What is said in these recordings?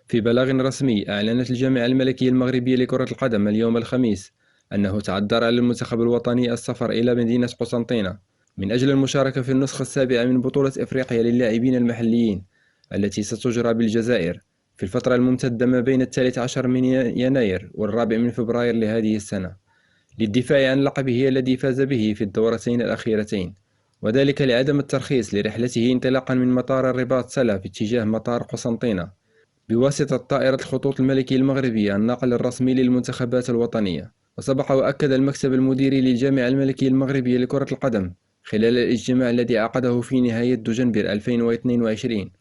في بلاغ رسمي أعلنت الجامعة الملكية المغربية لكرة القدم اليوم الخميس أنه تعذر على المنتخب الوطني السفر إلى مدينة قسنطينة من أجل المشاركة في النسخة السابعة من بطولة إفريقيا للاعبين المحليين التي ستجرى بالجزائر في الفترة الممتدة ما بين 13 من يناير والرابع من فبراير لهذه السنة، للدفاع عن لقبه الذي فاز به في الدورتين الأخيرتين، وذلك لعدم الترخيص لرحلته انطلاقا من مطار الرباط سلا في اتجاه مطار قسنطينة بواسطة طائرة الخطوط الملكي المغربية الناقل الرسمي للمنتخبات الوطنية. وسبق وأكد المكتب المديري للجامعة الملكية المغربية لكرة القدم خلال الاجتماع الذي عقده في نهاية دجنبر 2022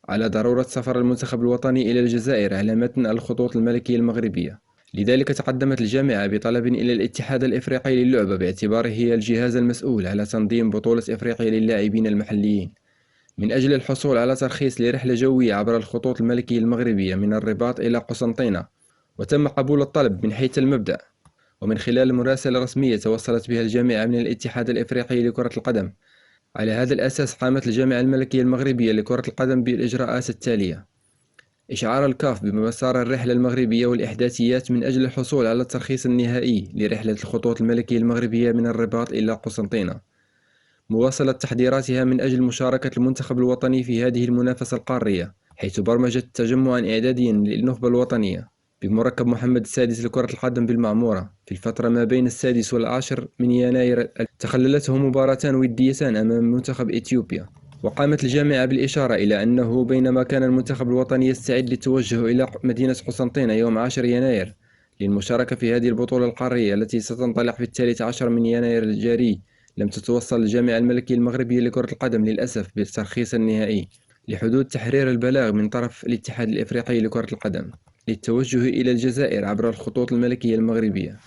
على ضرورة سفر المنتخب الوطني إلى الجزائر على متن الخطوط الملكية المغربية. لذلك تقدمت الجامعة بطلب إلى الاتحاد الإفريقي للعبة باعتباره هي الجهاز المسؤول على تنظيم بطولة إفريقيا للاعبين المحليين من أجل الحصول على ترخيص لرحلة جوية عبر الخطوط الملكية المغربية من الرباط إلى قسنطينة، وتم قبول الطلب من حيث المبدأ ومن خلال مراسلة رسمية توصلت بها الجامعة من الاتحاد الإفريقي لكرة القدم. على هذا الأساس قامت الجامعة الملكية المغربية لكرة القدم بالإجراءات التالية: إشعار الكاف بمسار الرحلة المغربية والإحداثيات من أجل الحصول على الترخيص النهائي لرحلة الخطوط الملكية المغربية من الرباط إلى قسنطينة، مواصلة تحضيراتها من أجل مشاركة المنتخب الوطني في هذه المنافسة القارية، حيث برمجت تجمعا إعداديا للنخبة الوطنية بمركب محمد السادس لكرة القدم بالمعمورة في الفترة ما بين 6 و10 من يناير. تخللته مباراتان وديتان أمام منتخب إثيوبيا. وقامت الجامعة بالإشارة إلى أنه بينما كان المنتخب الوطني يستعد للتوجه إلى مدينة قسنطينة يوم 10 يناير للمشاركة في هذه البطولة القارية التي ستنطلق في 13 من يناير الجاري، لم تتوصل الجامعة الملكية المغربية لكرة القدم للأسف بالترخيص النهائي لحدود تحرير البلاغ من طرف الاتحاد الإفريقي لكرة القدم للتوجه إلى الجزائر عبر الخطوط الملكية المغربية.